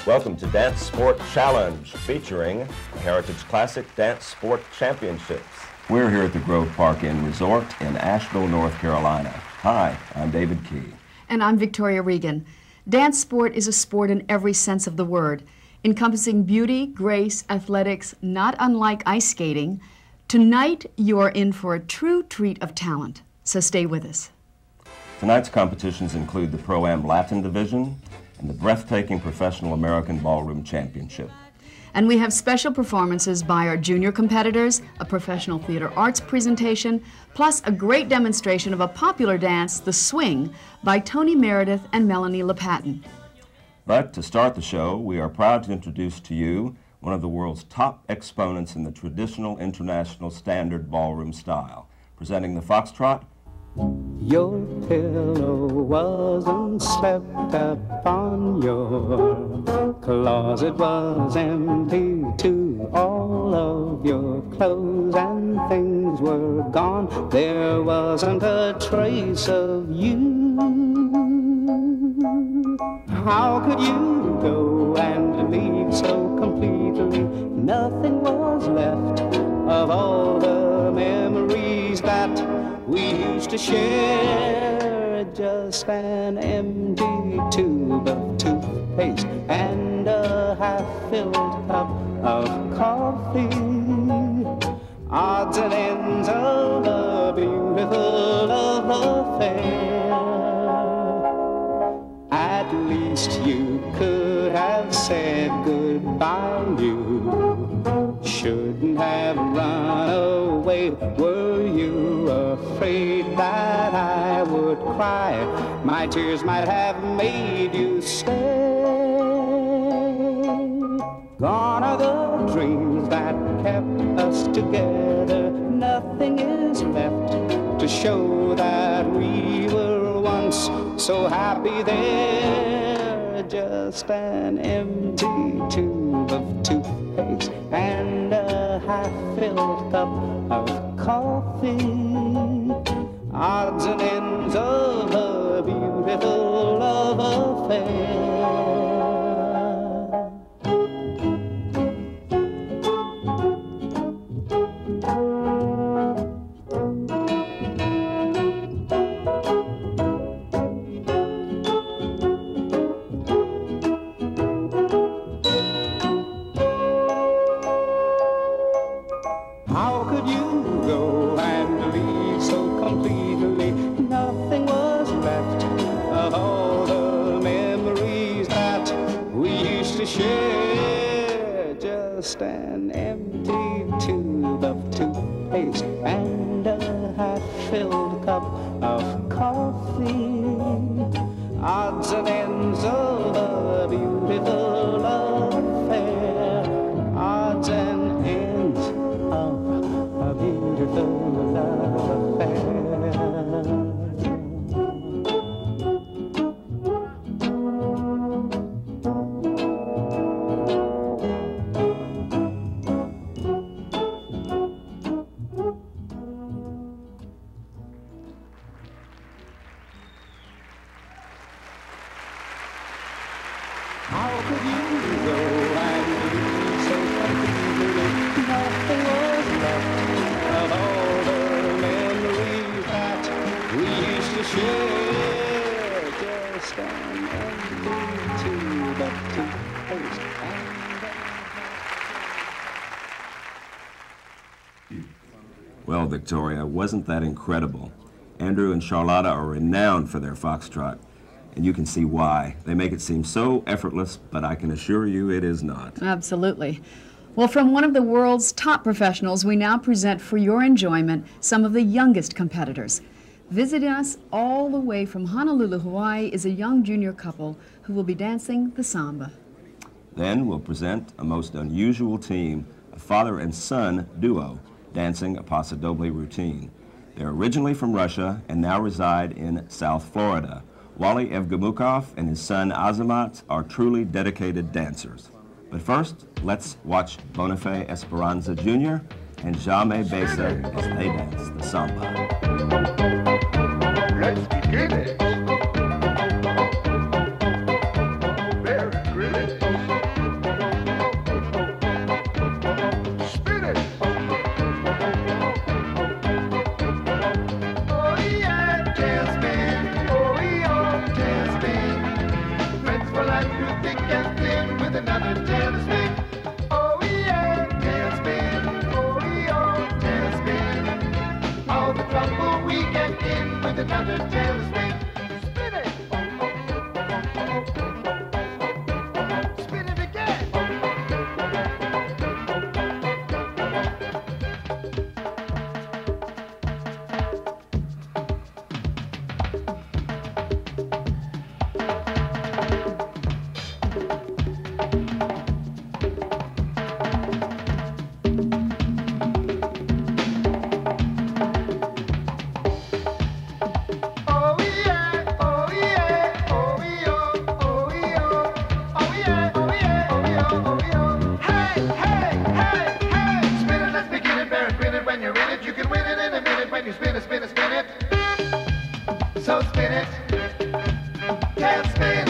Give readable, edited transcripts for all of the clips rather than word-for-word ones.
Welcome to Dance Sport Challenge, featuring the Heritage Classic Dance Sport Championships. We're here at the Grove Park Inn Resort in Asheville, North Carolina. Hi, I'm David Key. And I'm Victoria Regan. Dance sport is a sport in every sense of the word, encompassing beauty, grace, athletics, not unlike ice skating. Tonight, you are in for a true treat of talent, so stay with us. Tonight's competitions include the Pro-Am Latin Division and the breathtaking Professional American Ballroom Championship. And we have special performances by our junior competitors, a professional theater arts presentation, plus a great demonstration of a popular dance, the swing, by Tony Meredith and Melanie LePatin. But to start the show, we are proud to introduce to you one of the world's top exponents in the traditional international standard ballroom style. Presenting the Foxtrot, your pillow wasn't slept upon, your closet was empty too. All of your clothes and things were gone. There wasn't a trace of you. How could you go and leave so completely? Nothing was left of all the memories that we used to share. Just an empty tube of toothpaste and a half-filled cup of coffee. Odds and ends of a beautiful love affair. At least you could have said goodbye. You shouldn't have run away. Were you afraid that I would cry? My tears might have made you stay. Gone are the dreams that kept us together. Nothing is left to show that we were once so happy there. Just an empty tube of toothpaste and a half-filled cup of coffee. Odds and ends of a beautiful love affair. How could you go and leave so completely? Nothing was left of all the memories that we used to share. Just an empty tube of toothpaste and a half-filled cup of coffee. Odds and ends of a beautiful love affair. Odds and ends of a beautiful love affair. How could you go and leave so completely? Nothing was left of all the memories that we used to share. Just an empty tube of toothpaste and Well, Victoria, wasn't that incredible? Andrew and Charlotta are renowned for their foxtrot, and you can see why. They make it seem so effortless, but I can assure you it is not. Absolutely. Well, from one of the world's top professionals, we now present for your enjoyment some of the youngest competitors. Visiting us all the way from Honolulu, Hawaii, is a young junior couple who will be dancing the samba. Then we'll present a most unusual team, a father and son duo, dancing a paso doble routine. They're originally from Russia and now reside in South Florida. Wally Evgamukov and his son Azamat are truly dedicated dancers. But first, let's watch Bonifay Esperanza Jr. and Jaime Besa as they dance the samba. Let's begin it. Very good. get in with another tailspin. Spin it. Spin it again. So spin it, can't spin.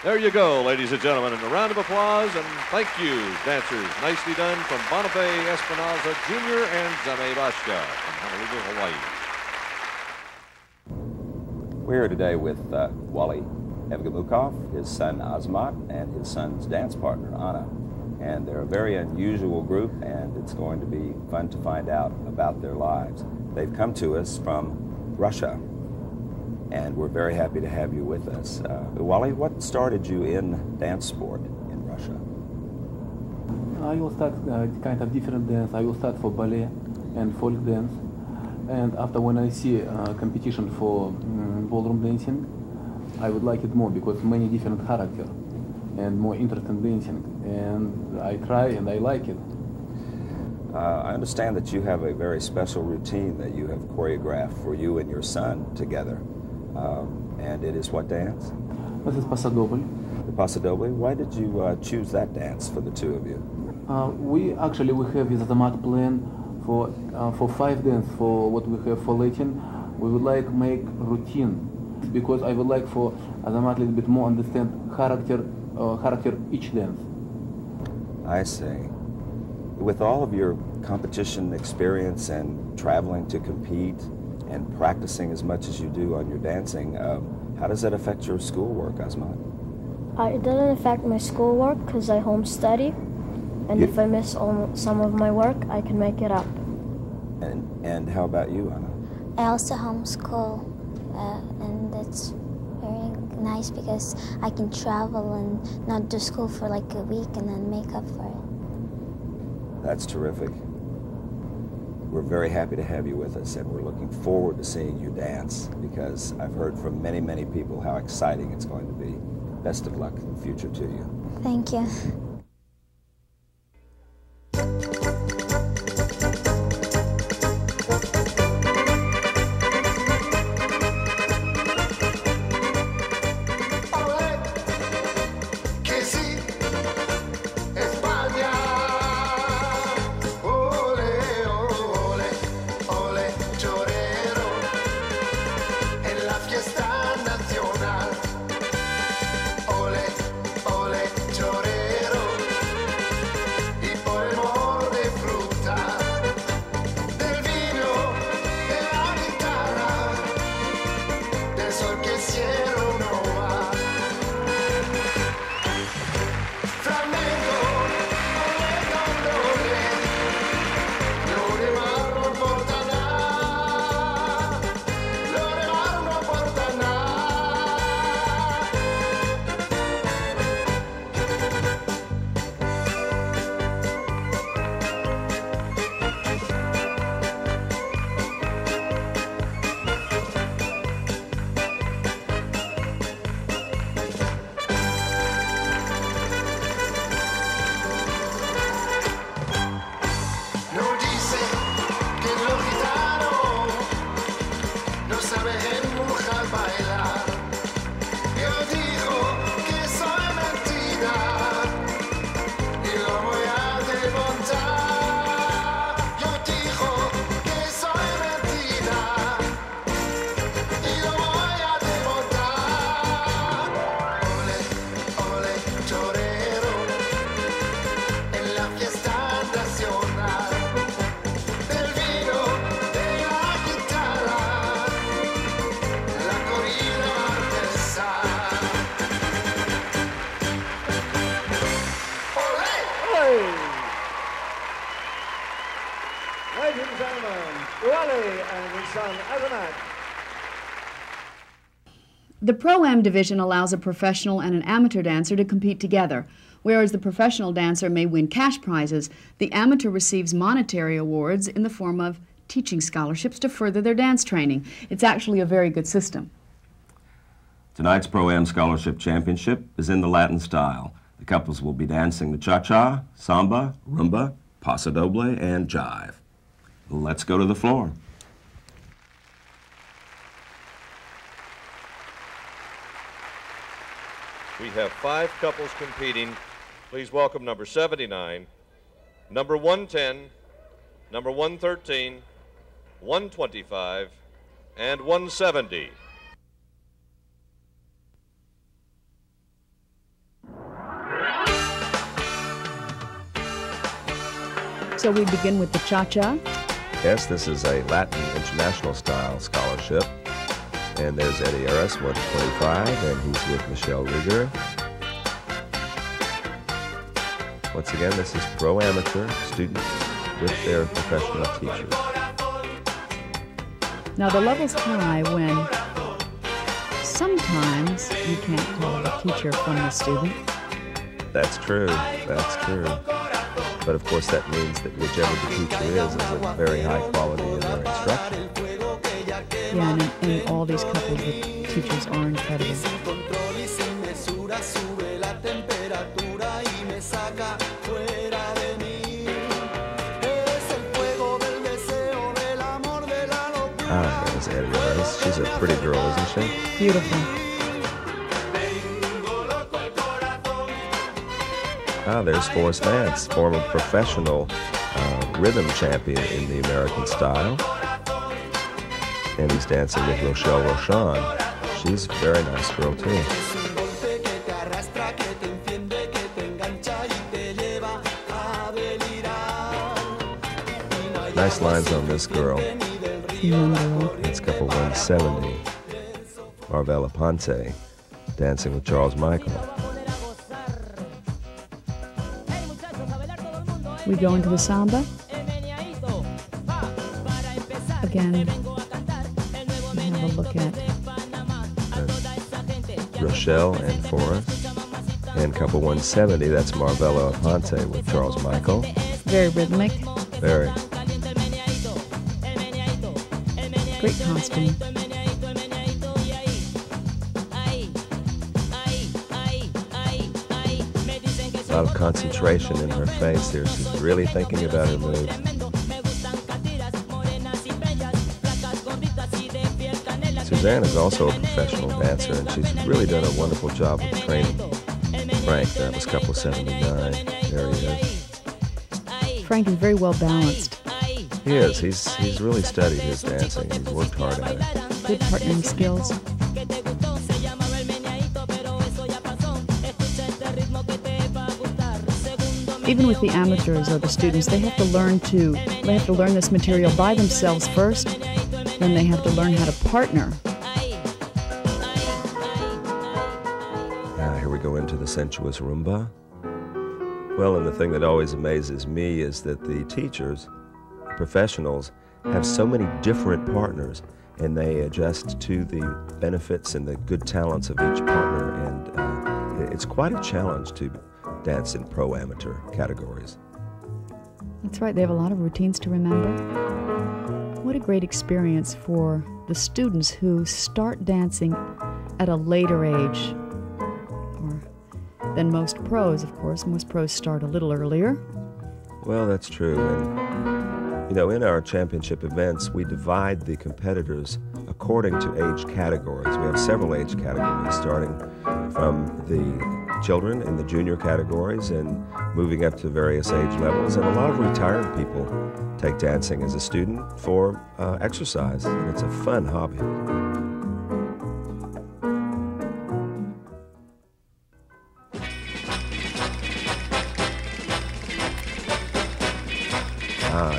There you go, ladies and gentlemen, and a round of applause and thank you, dancers. Nicely done from Bonifay Espinoza Jr. and Zame Bashka from Honolulu, Hawaii. We're here today with Wally Evgamukov, his son Azmat, and his son's dance partner, Anna. And they're a very unusual group, and it's going to be fun to find out about their lives. They've come to us from Russia, and we're very happy to have you with us. Wally, what started you in dance sport in Russia? I will start kind of different dance. I will start for ballet and folk dance. And after when I see competition for ballroom dancing, I would like it more because many different character and more interesting dancing. And I try and I like it. I understand that you have a very special routine that you have choreographed for you and your son together. And it is what dance? This is Paso Doble. The Paso Doble. Why did you choose that dance for the two of you? We have with the mat plan for 5 dance for what we have for Latin. We would like make routine because I would like for Azamat a little bit more understand character each dance. I see. With all of your competition experience and traveling to compete and practicing as much as you do on your dancing, how does that affect your schoolwork, Azmat? It doesn't affect my schoolwork because I home study, and if I miss some of my work, I can make it up. And how about you, Anna? I also homeschool, and it's very nice because I can travel and not do school for like a week and then make up for it. That's terrific. We're very happy to have you with us, and we're looking forward to seeing you dance because I've heard from many, many people how exciting it's going to be. Best of luck in the future to you. Thank you. Ole, ole, torero. Ladies and gentlemen, Uwali and his son Azamat. The Pro-Am division allows a professional and an amateur dancer to compete together. Whereas the professional dancer may win cash prizes, the amateur receives monetary awards in the form of teaching scholarships to further their dance training. It's actually a very good system. Tonight's Pro-Am Scholarship Championship is in the Latin style. The couples will be dancing the cha-cha, samba, rumba, paso doble, and jive. Let's go to the floor. We have 5 couples competing. Please welcome number 79, number 110, number 113, 125, and 170. So we begin with the cha-cha. Yes, this is a Latin international style scholarship. And there's Eddie Aris, 125, and he's with Michelle Rieger. Once again, this is pro-amateur students with their professional teachers. Now the level's high when sometimes you can't tell the teacher from the student. That's true, that's true. But of course that means that whichever the teacher is of very high quality in their instruction. Yeah, and all these couples with teachers are incredible. Ah, there's Eddie Aris. She's a pretty girl, isn't she? Beautiful. Ah, there's Forrest Vance, former professional rhythm champion in the American style. And he's dancing with Rochelle Rochon. She's a very nice girl, too. Nice lines on this girl. It's couple 170. Marvella Ponte dancing with Charles Michael. We go into the samba. Again, we have a look at Rochelle and Forrest. And couple 170, that's Marvella Ponte with Charles Michael. Very rhythmic. Very. Great costume. A lot of concentration in her face here. She's really thinking about her moves. Suzanne is also a professional dancer, and she's really done a wonderful job with training. Frank, that was couple 79. There he is. Frank is very well balanced. He is. He's really studied his dancing. He's worked hard at it. Good partnering skills. Even with the amateurs or the students, they have to learn this material by themselves first, then they have to learn how to partner. Now here we go into the sensuous rumba. Well, and the thing that always amazes me is that the teachers, professionals, have so many different partners, and they adjust to the benefits and the good talents of each partner, and it's quite a challenge to dance in pro-amateur categories. That's right, they have a lot of routines to remember. What a great experience for the students who start dancing at a later age than most pros, of course. Most pros start a little earlier. Well, that's true. And, you know, in our championship events, we divide the competitors according to age categories. We have several age categories, starting from the children in the junior categories and moving up to various age levels. And a lot of retired people take dancing as a student for exercise, and it's a fun hobby.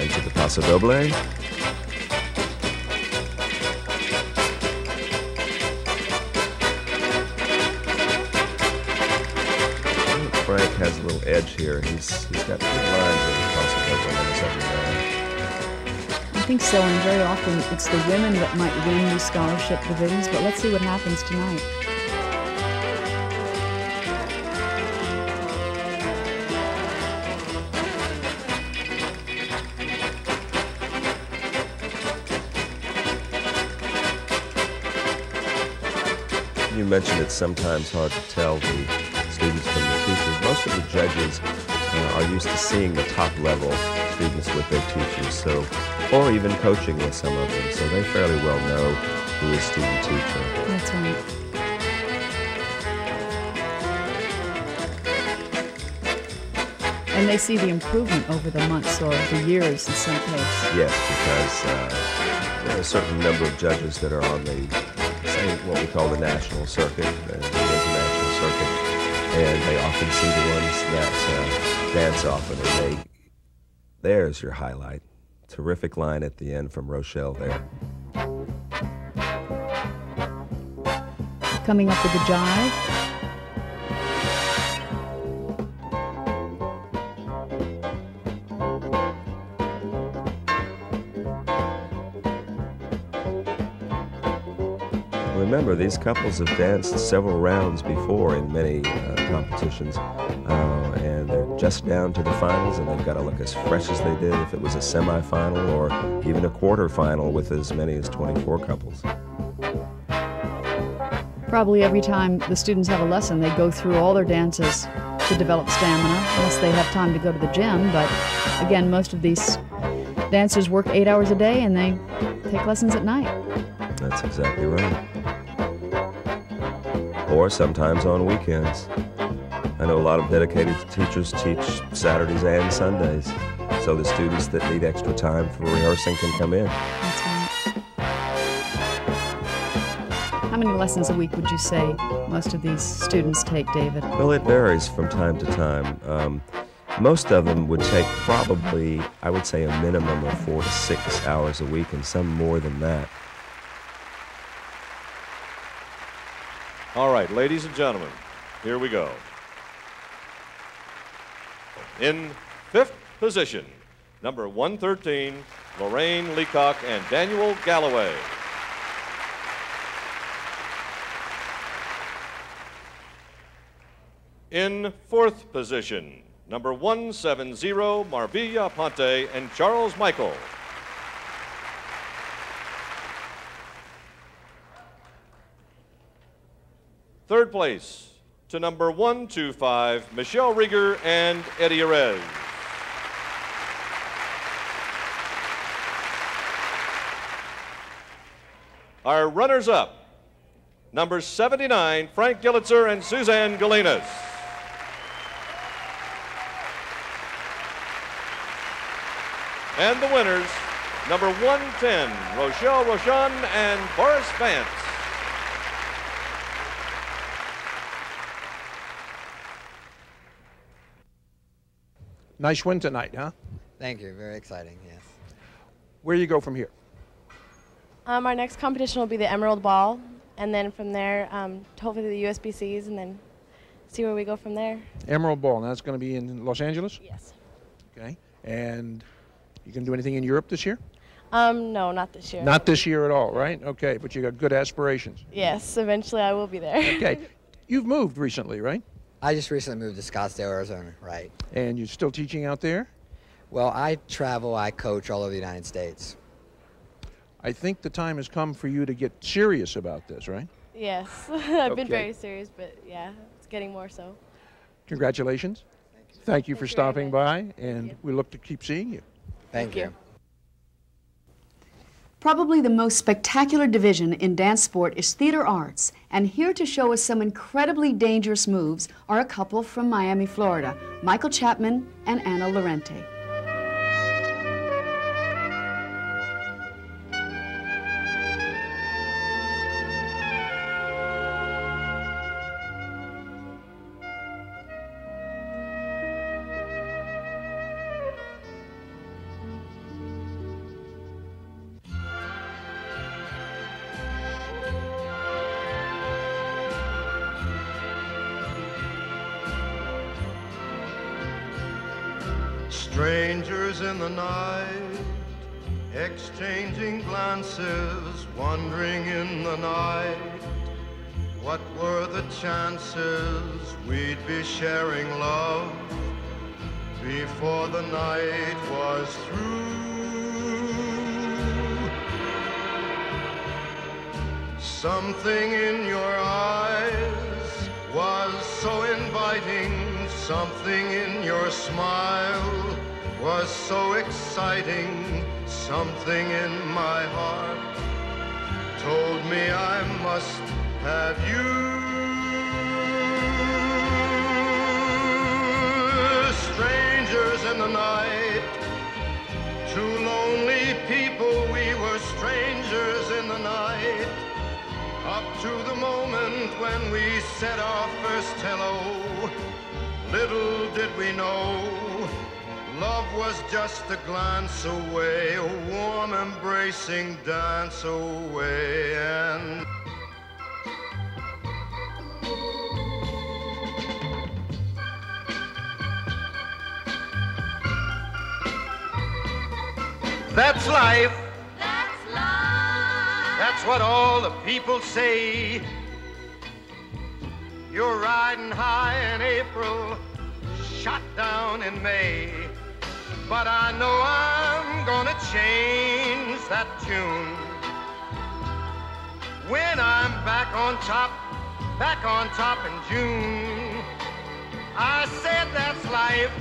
Into the paso doble. Frank has a little edge here. He's got good lines in the paso doble on think so, and very often it's the women that might win these scholarship divisions, but let's see what happens tonight. You mentioned it's sometimes hard to tell the students from the teachers. Most of the judges are used to seeing the top level students with their teachers, or even coaching with some of them, so they fairly well know who is student teacher. That's right. And they see the improvement over the months or the years in some cases. Yes, because there are a certain number of judges that are on the what we call the national circuit, the international circuit, and they often see the ones that dance often, and there's your highlight. Terrific line at the end from Rochelle there. Coming up with the jive. Remember, these couples have danced several rounds before in many competitions, and they're just down to the finals, and they've got to look as fresh as they did if it was a semifinal or even a quarterfinal with as many as 24 couples. Probably every time the students have a lesson, they go through all their dances to develop stamina, unless they have time to go to the gym. But again, most of these dancers work 8 hours a day, and they take lessons at night. That's exactly right. Or sometimes on weekends. I know a lot of dedicated teachers teach Saturdays and Sundays, so the students that need extra time for rehearsing can come in. That's right. How many lessons a week would you say most of these students take, David? Well, it varies from time to time. Most of them would take probably, I would say, a minimum of 4 to 6 hours a week, and some more than that. All right, ladies and gentlemen, here we go. In fifth position, number 113, Lorraine Leacock and Daniel Galloway. In fourth position, number 170, Marvilla Ponte and Charles Michael. Third place to number 125, Michelle Rieger and Eddie Arez. Our runners-up, number 79, Frank Gillitzer and Suzanne Galinas. And the winners, number 110, Rochelle Rochon and Boris Vance. Nice win tonight, huh? Thank you. Very exciting, yes. Where do you go from here? Our next competition will be the Emerald Ball, and then from there, hopefully the USBCs, and then see where we go from there. Emerald Ball, and that's going to be in Los Angeles? Yes. Okay. And you going to do anything in Europe this year? No, not this year. Not this year at all, right? Okay, but you got good aspirations. Yes, eventually I will be there. Okay. You've moved recently, right? I just recently moved to Scottsdale, Arizona, right. And you're still teaching out there? Well, I travel, I coach all over the United States. I think the time has come for you to get serious about this, right? Yes, I've been very serious, but yeah, it's getting more so. Congratulations. Thank you for stopping by, and we look to keep seeing you. Thank you. Probably the most spectacular division in dance sport is theater arts, and here to show us some incredibly dangerous moves are a couple from Miami, Florida, Michael Chapman and Anna Lorente. Strangers in the night, exchanging glances, wandering in the night. What were the chances we'd be sharing love before the night was through? Something in your eyes was so inviting, something in your smile was so exciting, something in my heart told me I must have you. Strangers in the night, two lonely people, we were strangers in the night, up to the moment when we said our first hello. Little did we know, love was just a glance away, a warm embracing dance away. And that's life. That's life. That's what all the people say. You're riding high in April, shot down in May. But I know I'm gonna change that tune when I'm back on top in June. I said that's life.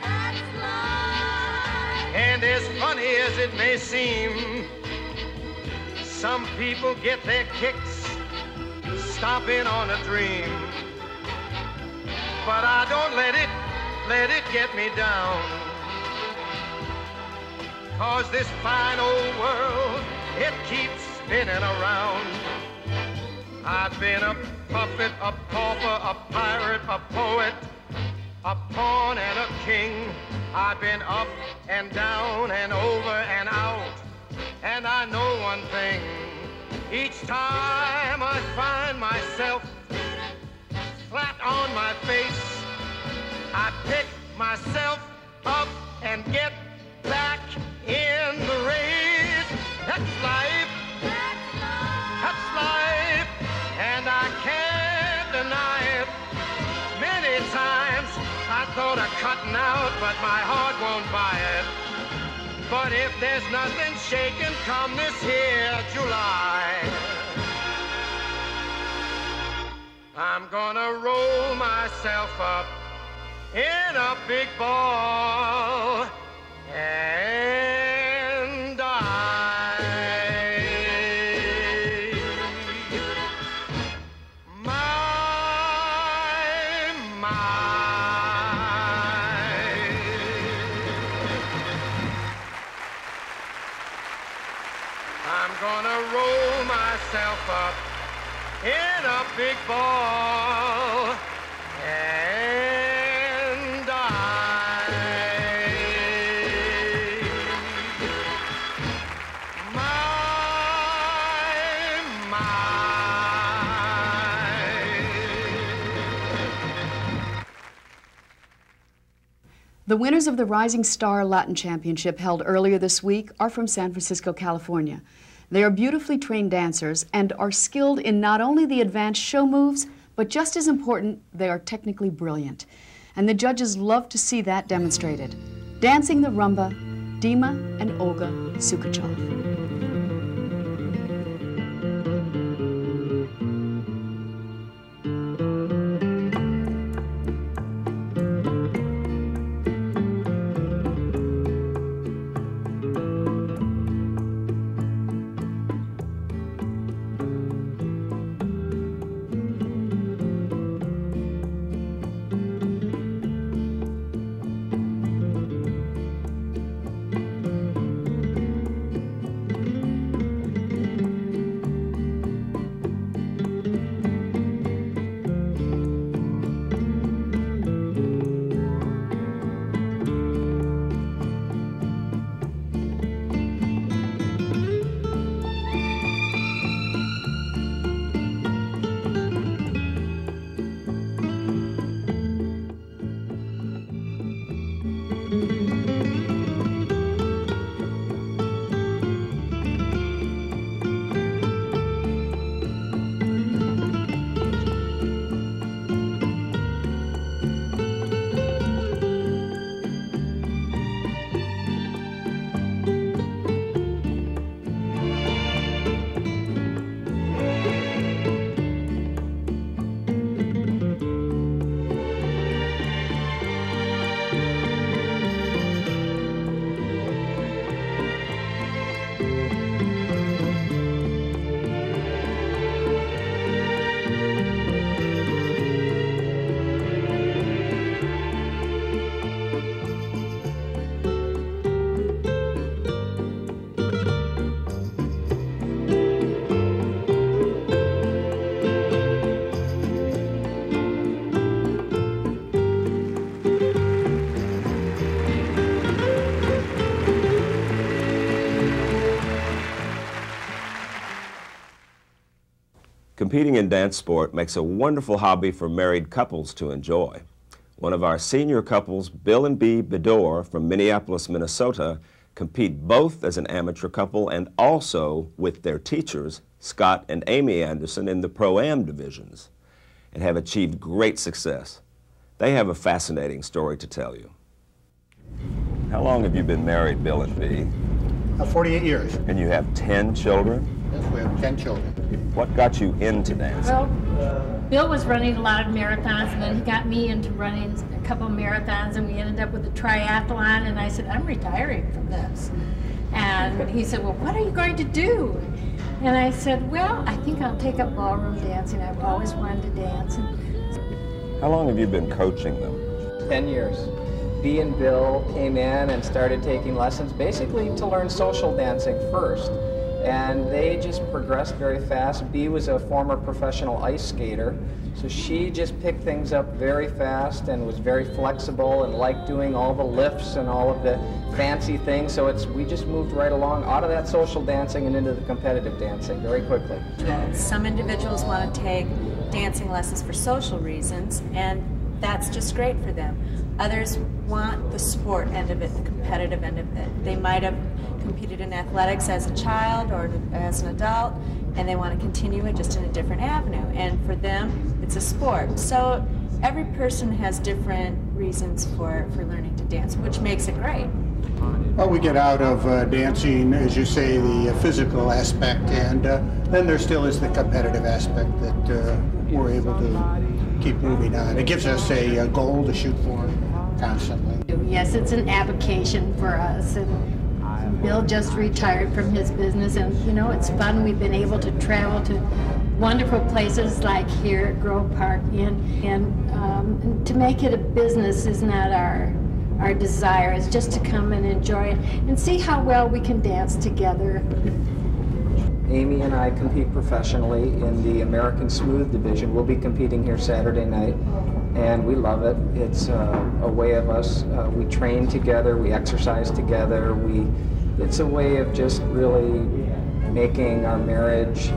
That's life. And as funny as it may seem, some people get their kicks stomping on a dream. But I don't let it get me down. 'Cause this fine old world, it keeps spinning around. I've been a puppet, a pauper, a pirate, a poet, a pawn and a king. I've been up and down and over and out. And I know one thing, each time I find myself flat on my face, I pick myself up and get back in the race. That's life. That's life. That's life. And I can't deny it. Many times I thought of cutting out, but my heart won't buy it. But if there's nothing shaking come this here July, I'm gonna roll myself up in a big ball and die. I'm gonna roll myself up in a big ball and die. The winners of the Rising Star Latin Championship held earlier this week are from San Francisco, California. They are beautifully trained dancers and are skilled in not only the advanced show moves, but just as important, they are technically brilliant. And the judges love to see that demonstrated. Dancing the rumba, Dima and Olga Sukachov. Competing in dance sport makes a wonderful hobby for married couples to enjoy. One of our senior couples, Bill and Bee Bedore from Minneapolis, Minnesota, compete both as an amateur couple and also with their teachers, Scott and Amy Anderson, in the Pro-Am divisions, and have achieved great success. They have a fascinating story to tell you. How long have you been married, Bill and Bee? 48 years. And you have 10 children? Yes, we have 10 children. What got you into dancing? Well, Bill was running a lot of marathons, and then he got me into running a couple of marathons, and we ended up with a triathlon, and I said, I'm retiring from this. And he said, well, what are you going to do? And I said, well, I think I'll take up ballroom dancing. I've always wanted to dance. How long have you been coaching them? 10 years. Bee and Bill came in and started taking lessons basically to learn social dancing first. And they just progressed very fast. Bee was a former professional ice skater, so she just picked things up very fast and was very flexible and liked doing all the lifts and all of the fancy things. So we just moved right along out of that social dancing and into the competitive dancing very quickly. Some individuals want to take dancing lessons for social reasons, and that's just great for them. Others want the sport end of it, the competitive end of it. They might have competed in athletics as a child or as an adult, and they want to continue it just in a different avenue. And for them, it's a sport. So every person has different reasons for learning to dance, which makes it great. Well, we get out of dancing, as you say, the physical aspect, and then there still is the competitive aspect that we're able to keep moving on. It gives us a goal to shoot for constantly. Yes, it's an avocation for us. And Bill just retired from his business, and you know, it's fun. We've been able to travel to wonderful places like here at Grove Park, and to make it a business is not our desire. It's just to come and enjoy it and see how well we can dance together. Amy and I compete professionally in the American Smooth division. We'll be competing here Saturday night, and we love it. It's a way of us. We train together, we exercise together. It's a way of just really making our marriage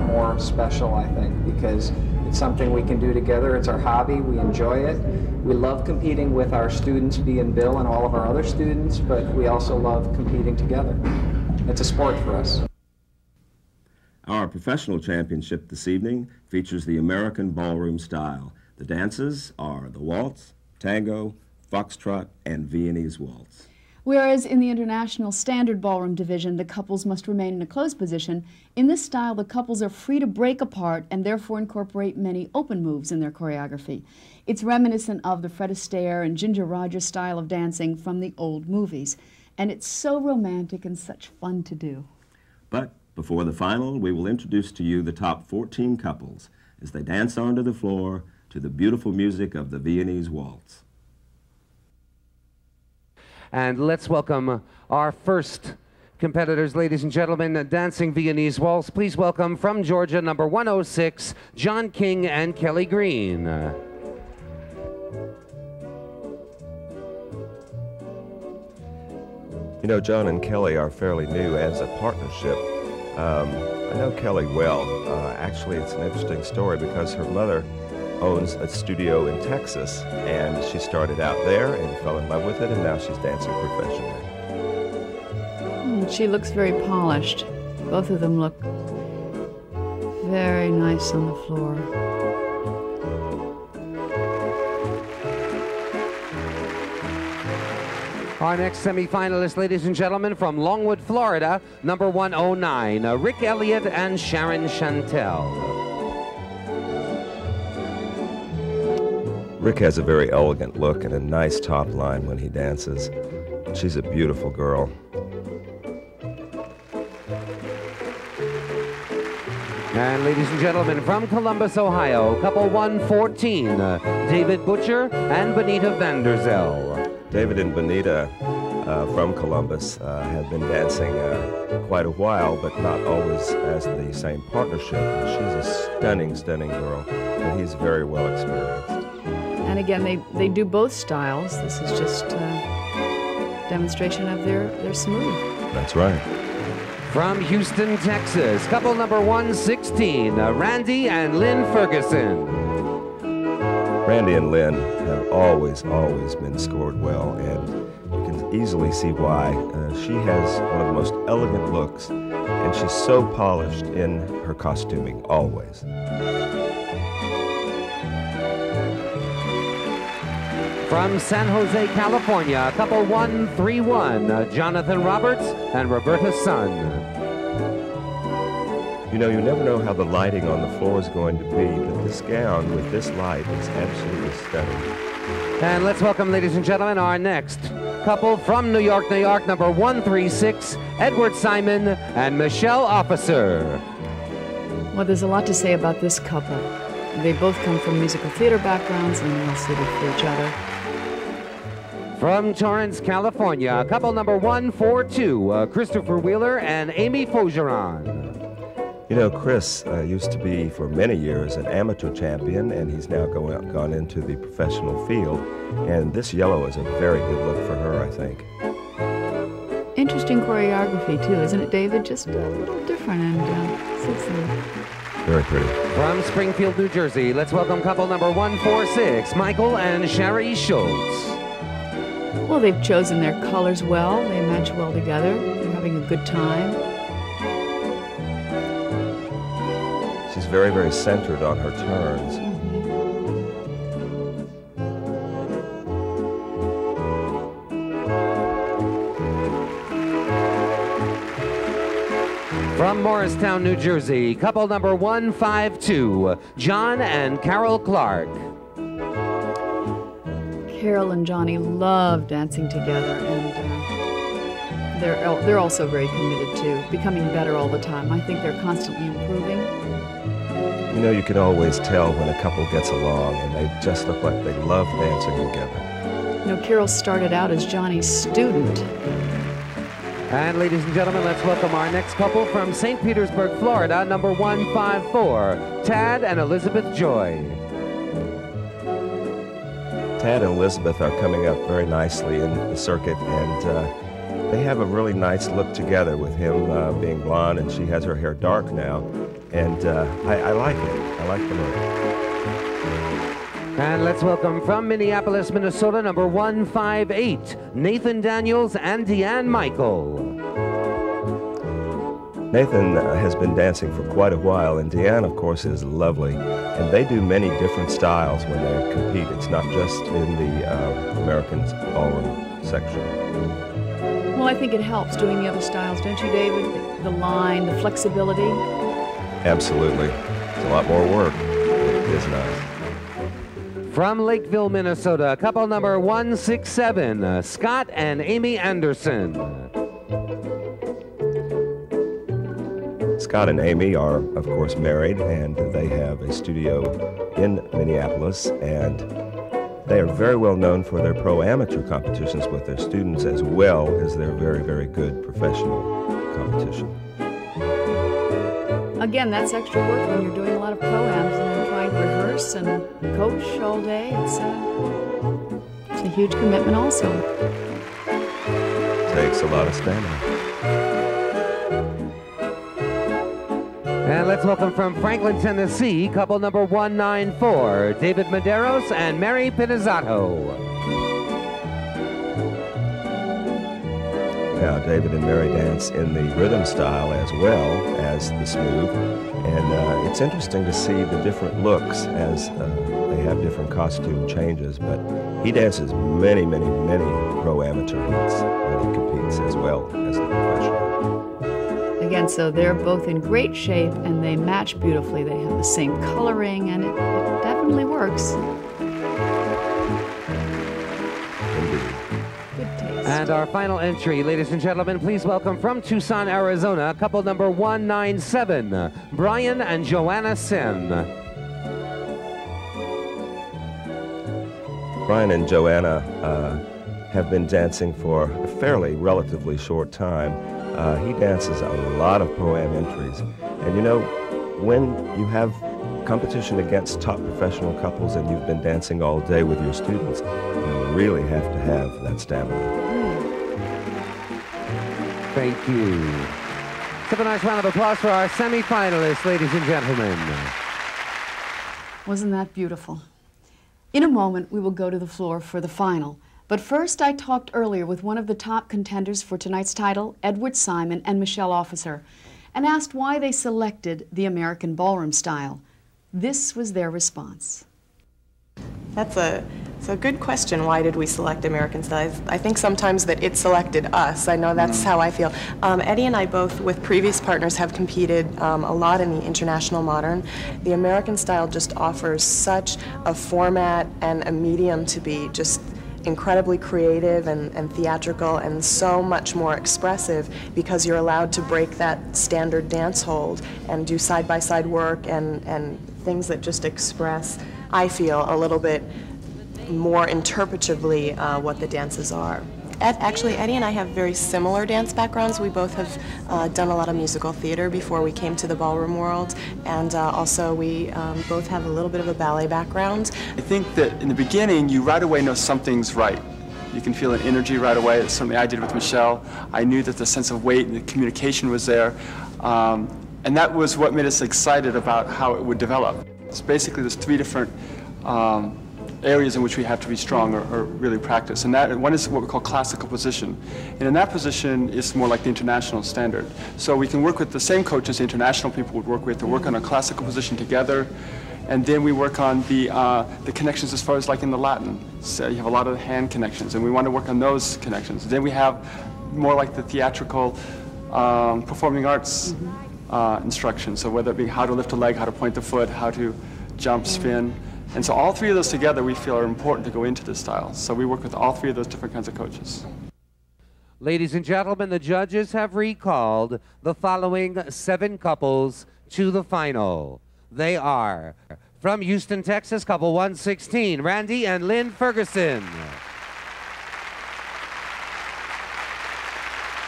more special, I think, because it's something we can do together. It's our hobby. We enjoy it. We love competing with our students, Bee and Bill, and all of our other students, but we also love competing together. It's a sport for us. Our professional championship this evening features the American ballroom style. The dances are the waltz, tango, foxtrot, and Viennese waltz. Whereas in the International Standard Ballroom division, the couples must remain in a closed position, in this style the couples are free to break apart and therefore incorporate many open moves in their choreography. It's reminiscent of the Fred Astaire and Ginger Rogers style of dancing from the old movies. And it's so romantic and such fun to do. But before the final, we will introduce to you the top 14 couples as they dance onto the floor to the beautiful music of the Viennese waltz. And let's welcome our first competitors, ladies and gentlemen, dancing Viennese waltz. Please welcome from Georgia, number 106, John King and Kelly Green. You know, John and Kelly are fairly new as a partnership. I know Kelly well. Actually, it's an interesting story because her mother owns a studio in Texas, and she started out there and fell in love with it, and now she's dancing professionally. She looks very polished. Both of them look very nice on the floor. Our next semifinalist, ladies and gentlemen, from Longwood, Florida, number 109, Rick Elliott and Sharon Chantel. Rick has a very elegant look and a nice top line when he dances. She's a beautiful girl. And ladies and gentlemen, from Columbus, Ohio, couple 114, David Butcher and Benita Vanderzell. David and Benita from Columbus have been dancing quite a while, but not always as the same partnership. She's a stunning, stunning girl, and he's very well experienced. And again, they do both styles. This is just a demonstration of their smooth. That's right. From Houston, Texas, couple number 116, Randy and Lynn Ferguson. Randy and Lynn have always been scored well, and you can easily see why. She has one of the most elegant looks, and she's so polished in her costuming, always. From San Jose, California, couple 131, Jonathan Roberts and Roberta Sun. You know, you never know how the lighting on the floor is going to be, but this gown with this light is absolutely stunning. And let's welcome, ladies and gentlemen, our next couple from New York, number 136, Edward Simon and Michelle Officer. Well, there's a lot to say about this couple. They both come from musical theater backgrounds and well suited for each other. From Torrance, California, couple number 142, Christopher Wheeler and Amy Faugeron. You know, Chris used to be, for many years, an amateur champion, and he's now gone into the professional field. And this yellow is a very good look for her, I think. Interesting choreography, too, isn't it, David? Just a little different and suits them. Very pretty. From Springfield, New Jersey, let's welcome couple number 146, Michael and Sherry Schultz. Well, they've chosen their colors well. They match well together. They're having a good time. She's very centered on her turns. From Morristown, New Jersey, couple number 152, John and Carol Clark. Carol and Johnny love dancing together, and they're also very committed to becoming better all the time. I think they're constantly improving. You know, you can always tell when a couple gets along, and they just look like they love dancing together. You know, Carol started out as Johnny's student. And ladies and gentlemen, let's welcome our next couple from St. Petersburg, Florida, number 154, Tad and Elizabeth Joy. Tad and Elizabeth are coming up very nicely in the circuit, and they have a really nice look together, with him being blonde and she has her hair dark now, and I like it. I like the look. And let's welcome from Minneapolis, Minnesota, number 158, Nathan Daniels and Deanne Michael. Nathan has been dancing for quite a while, and Deanne, of course, is lovely. And they do many different styles when they compete. It's not just in the American ballroom section. Well, I think it helps doing the other styles, don't you, David? The line, the flexibility. Absolutely. It's a lot more work. It is nice. From Lakeville, Minnesota, couple number 167, Scott and Amy Anderson. Scott and Amy are, of course, married, and they have a studio in Minneapolis, and they are very well known for their pro-amateur competitions with their students, as well as their very good professional competition. Again, that's extra work when you're doing a lot of pro-ams and you're trying to rehearse and coach all day. It's a huge commitment also. Takes a lot of stamina. And let's welcome from Franklin, Tennessee, couple number 194, David Medeiros and Mary Pinizzato. Now, David and Mary dance in the rhythm style as well as the smooth, and it's interesting to see the different looks as they have different costume changes, but he dances many pro-amateur heats when he competes as well as the professional. Again, so they're both in great shape and they match beautifully. They have the same coloring, and it definitely works. Indeed. Good taste. And our final entry, ladies and gentlemen, please welcome from Tucson, Arizona, couple number 197, Brian and Joanna Sen. Brian and Joanna have been dancing for a relatively short time. He dances a lot of pro-am entries. And you know, when you have competition against top professional couples and you've been dancing all day with your students, you really have to have that stamina. Thank you. Give a nice round of applause for our semi-finalists, ladies and gentlemen. Wasn't that beautiful? In a moment, we will go to the floor for the final. But first, I talked earlier with one of the top contenders for tonight's title, Edward Simon and Michelle Officer, and asked why they selected the American ballroom style. This was their response. That's a good question. Why did we select American style? I think sometimes that it selected us. I know that's how I feel. Eddie and I both, with previous partners, have competed a lot in the international modern. The American style just offers such a format and a medium to be just incredibly creative and theatrical and so much more expressive because you're allowed to break that standard dance hold and do side-by-side work and things that just express, I feel, a little bit more interpretively what the dances are. Actually, Eddie and I have very similar dance backgrounds. We both have done a lot of musical theater before we came to the ballroom world, and also we both have a little bit of a ballet background. I think that in the beginning, you right away know something's right. You can feel an energy right away. It's something I did with Michelle. I knew that the sense of weight and the communication was there, and that was what made us excited about how it would develop. It's basically there's three different areas in which we have to be strong or really practice. And that one is what we call classical position. And in that position, it's more like the international standard. So we can work with the same coaches the international people would work with to work on a classical position together. And then we work on the connections as far as like in the Latin. So you have a lot of hand connections, and we want to work on those connections. Then we have more like the theatrical performing arts instruction. So whether it be how to lift a leg, how to point the foot, how to jump, spin. And so all three of those together we feel are important to go into this style. So we work with all three of those different kinds of coaches. Ladies and gentlemen, the judges have recalled the following 7 couples to the final. They are from Houston, Texas, couple 116, Randy and Lynn Ferguson.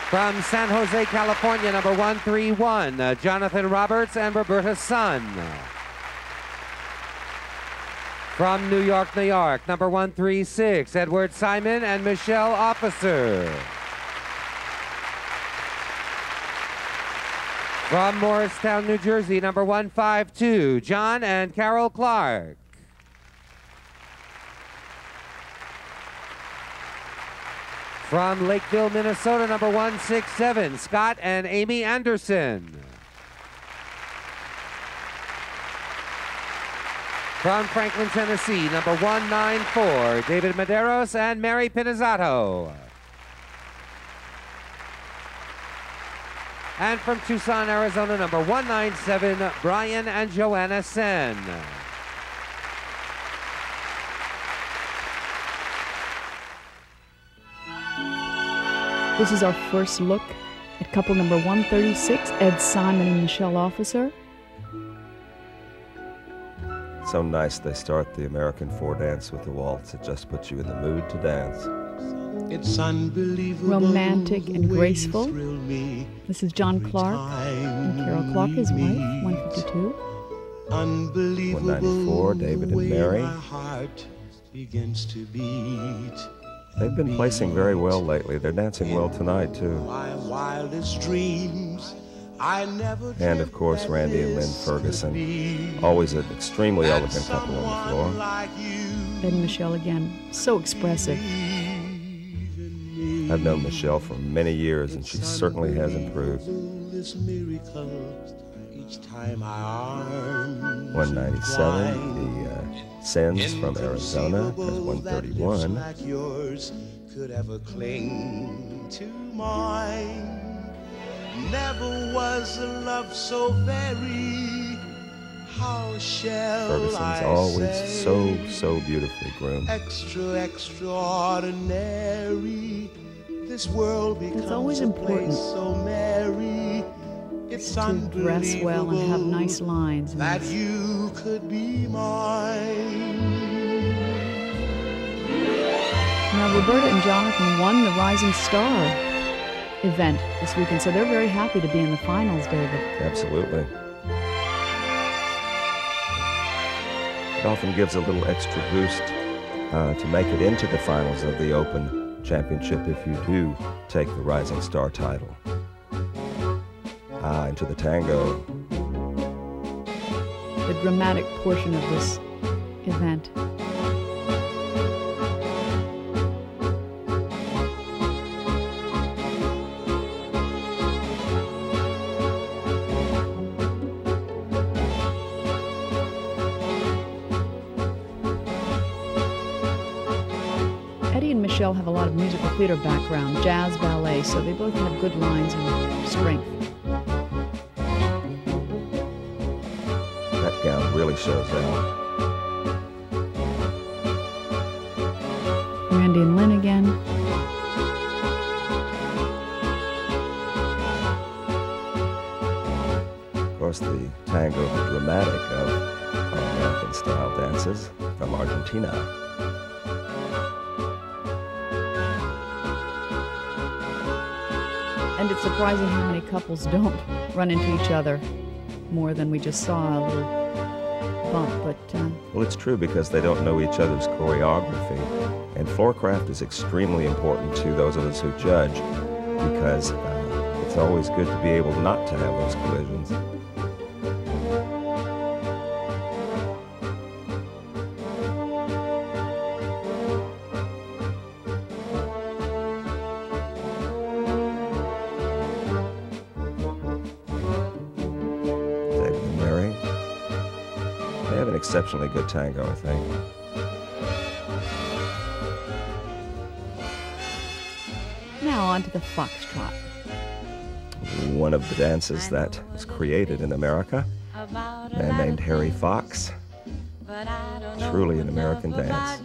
From San Jose, California, number 131, Jonathan Roberts and Roberta Sun. From New York, New York, number 136, Edward Simon and Michelle Officer. From Morristown, New Jersey, number 152, John and Carol Clark. From Lakeville, Minnesota, number 167, Scott and Amy Anderson. From Franklin, Tennessee, number 194, David Medeiros and Mary Pinizzato. And from Tucson, Arizona, number 197, Brian and Joanna Sen. This is our first look at couple number 136, Ed Simon and Michelle Officer. So nice they start the American four dance with the waltz. It just puts you in the mood to dance. It's unbelievable. Romantic and graceful. This is John Clark and Carol Clark, his wife, 152. Unbelievable. 194, David and Mary. My heart begins to beat. They've been placing very well lately. They're dancing well tonight, too. My wildest dreams. And of course, Randy and Lynn Ferguson. Always an extremely elegant couple on the floor. Ed and Michelle again, so expressive. I've known Michelle for many years, and she certainly has improved. 197, the Sens from Arizona, has 131. Could ever cling to mine. Never was a love so very. How shall Ferguson's always so beautifully groomed. Extraordinary. This world becomes it's always important so merry. It's to dress well and have nice lines. That you could be mine. Now, Roberta and Jonathan won the Rising Star event this weekend, so they're very happy to be in the finals, David. Absolutely. It often gives a little extra boost to make it into the finals of the Open Championship if you do take the Rising Star title. into the tango. The dramatic portion of this event. Eddie and Michelle have a lot of musical theater background, jazz, ballet, so they both have good lines and strength. That gown really shows out. Randy and Lynn again. Of course, the tango, the dramatic of American-style dances from Argentina. And it's surprising how many couples don't run into each other more than we just saw a little bump, but... Well, it's true because they don't know each other's choreography. And floorcraft is extremely important to those of us who judge because it's always good to be able not to have those collisions. Exceptionally good tango, I think. Now on to the foxtrot. One of the dances that was created in America. A man named Harry Fox. Truly an American dance.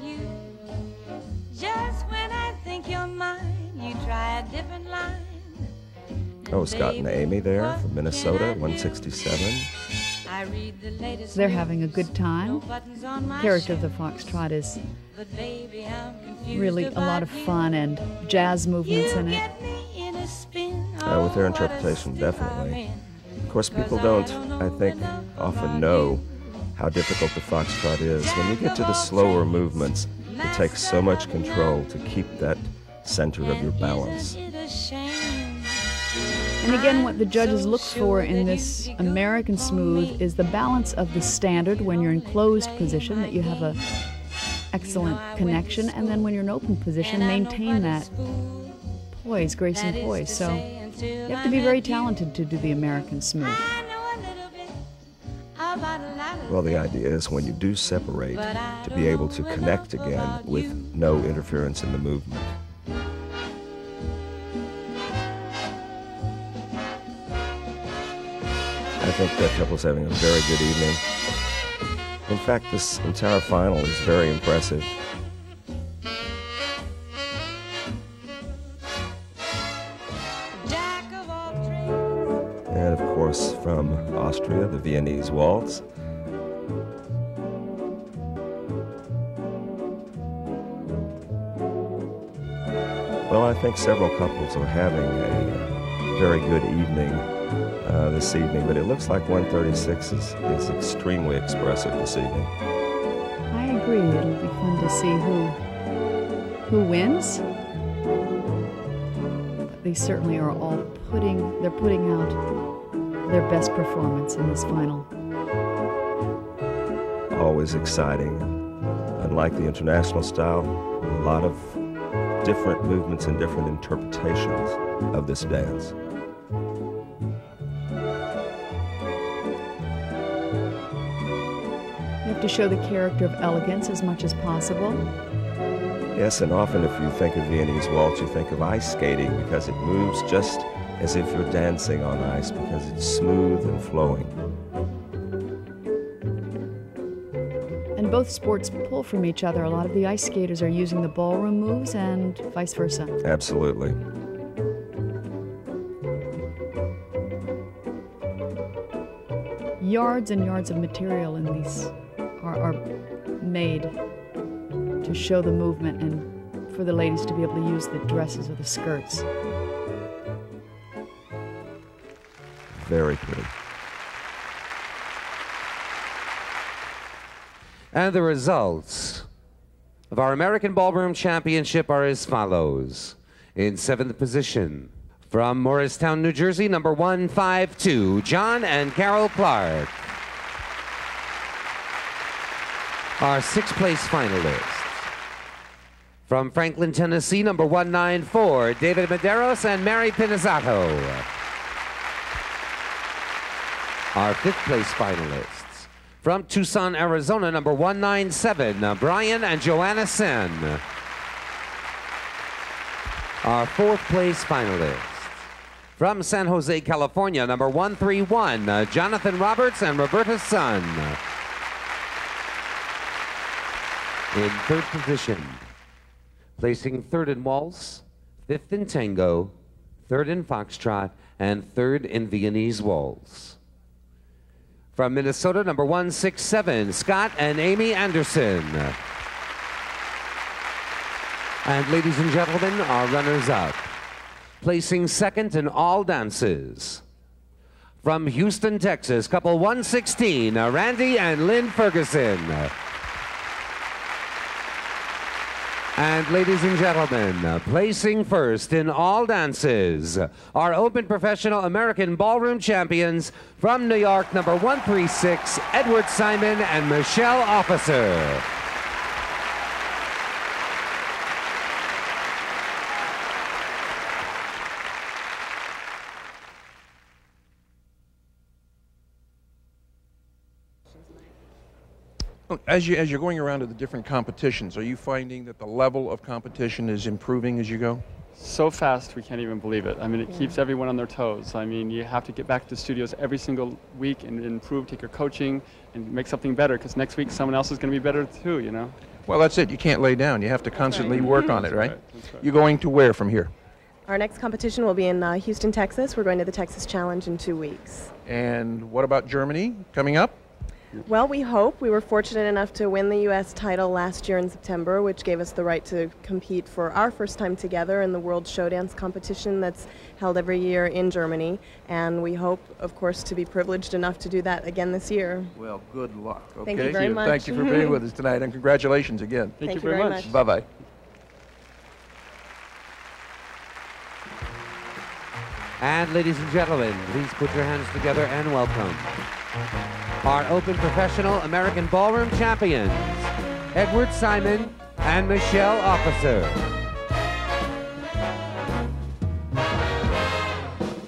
Just when I think you're mine, you try a different line. Oh, Scott and Amy there from Minnesota, 167. They're having a good time. The character of the foxtrot is really a lot of fun and jazz movements in it. With their interpretation, definitely. Of course, people don't, I think, often know how difficult the foxtrot is. When you get to the slower movements, it takes so much control to keep that center of your balance. And again, what the judges look for in this American smooth is the balance of the standard when you're in closed position, that you have an excellent connection, and then when you're in open position, maintain that poise, grace and poise. So you have to be very talented to do the American smooth. Well, the idea is when you do separate, to be able to connect again with no interference in the movement. I think that couple's having a very good evening. In fact, this entire final is very impressive. And of course, from Austria, the Viennese waltz. Well, I think several couples are having a very good evening this evening, but it looks like 136 is extremely expressive this evening. I agree. It'll be fun to see who wins. But they certainly are all putting out their best performance in this final. Always exciting. Unlike the international style, a lot of different movements and different interpretations of this dance. You have to show the character of elegance as much as possible. Yes, and often if you think of Viennese waltz, you think of ice skating because it moves just as if you're dancing on ice because it's smooth and flowing. And both sports pull from each other. A lot of the ice skaters are using the ballroom moves and vice versa. Absolutely. Yards and yards of material in these are made to show the movement and for the ladies to be able to use the dresses or the skirts. Very pretty. And the results of our American Ballroom Championship are as follows. In 7th position, From Morristown, New Jersey, number 152, John and Carol Clark. Our sixth-place finalists. From Franklin, Tennessee, number 194, David Medeiros and Mary Pinizzato. Our fifth-place finalists. From Tucson, Arizona, number 197, Brian and Joanna Sen. Our fourth-place finalists. From San Jose, California, number 131, Jonathan Roberts and Roberta Sun. In third position, placing third in waltz, fifth in tango, third in foxtrot, and third in Viennese waltz. From Minnesota, number 167, Scott and Amy Anderson. And ladies and gentlemen, our runners-up, placing second in all dances. From Houston, Texas, couple 116, Randy and Lynn Ferguson. And ladies and gentlemen, placing first in all dances, our Open Professional American Ballroom champions from New York, number 136, Edward Simon and Michelle Officer. As you're going around to the different competitions, are you finding that the level of competition is improving as you go? So fast, we can't even believe it. I mean, it keeps everyone on their toes. I mean, you have to get back to the studios every single week and improve, take your coaching, and make something better, because next week someone else is going to be better too, you know? Well, that's it. You can't lay down. You have to constantly work on it, right? That's right. You're going to where from here? Our next competition will be in Houston, Texas. We're going to the Texas Challenge in 2 weeks. And what about Germany coming up? Well, we hope. We were fortunate enough to win the U.S. title last year in September, which gave us the right to compete for our first time together in the World Show Dance competition that's held every year in Germany. And we hope, of course, to be privileged enough to do that again this year. Well, good luck. Okay. Thank you very much. Thank you for being with us tonight, and congratulations again. Thank you very much. Bye-bye. And ladies and gentlemen, please put your hands together and welcome our Open Professional American Ballroom champions, Edward Simon and Michelle Officer.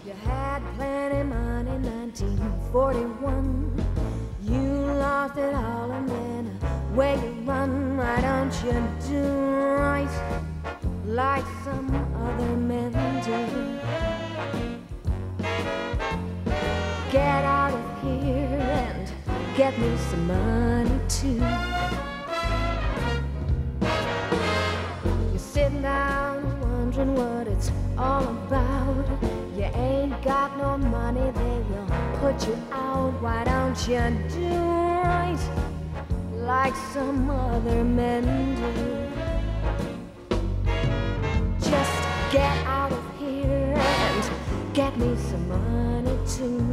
You had plenty money in 1941. You lost it all and then away you run. Why don't you do right like some other men do? Get out of here and get me some money too. You're sitting down wondering what it's all about. You ain't got no money, they will put you out. Why don't you do right like some other men do? Just get out of here and get me some money too.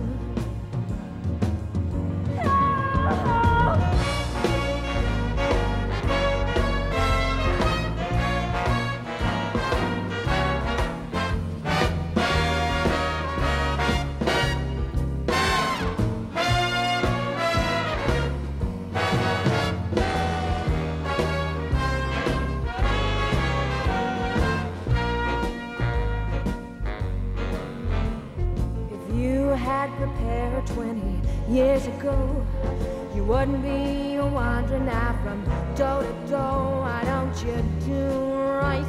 Prepared 20 years ago, you wouldn't be wandering now from door to door. Why don't you do right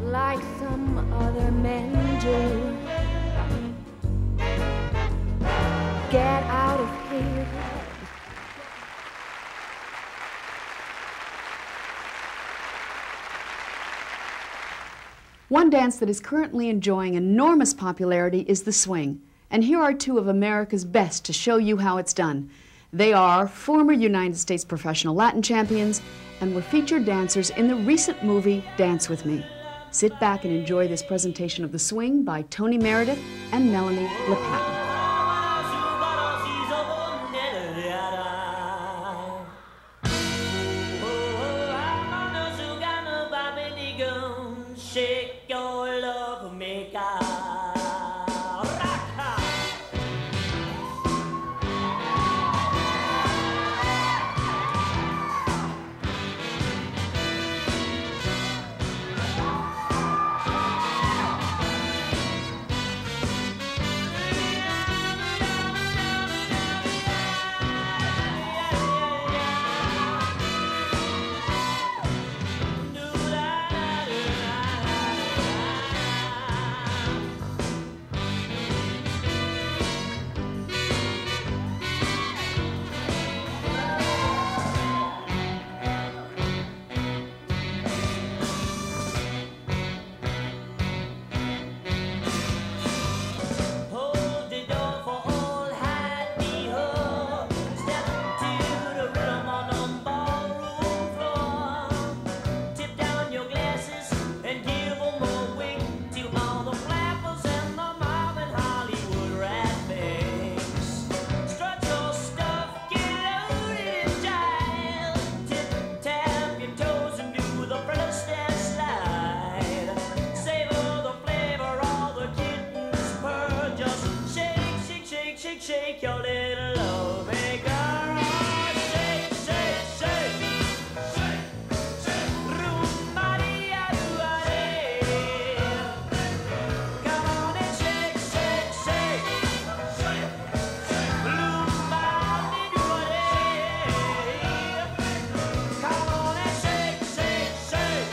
like some other men do? Get out of here. One dance that is currently enjoying enormous popularity is the swing. And here are two of America's best to show you how it's done. They are former United States professional Latin champions and were featured dancers in the recent movie Dance With Me. Sit back and enjoy this presentation of the swing by Tony Meredith and Melanie LePatton. Shake your love, make shake your little love maker. Shake, shake, shake. Shake, shake. Rumba-dee-a-doo-a-dee. Come on and shake, shake, shake. Shake, shake. Rumba-dee-doo-a-dee. Come on and shake, shake, shake.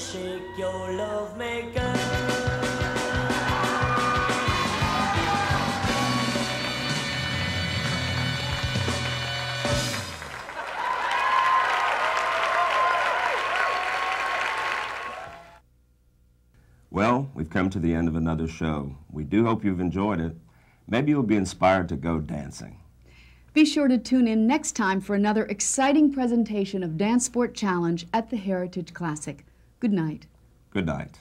Shake your love maker. Well, we've come to the end of another show. We do hope you've enjoyed it. Maybe you'll be inspired to go dancing. Be sure to tune in next time for another exciting presentation of Dance Sport Challenge at the Heritage Classic. Good night. Good night.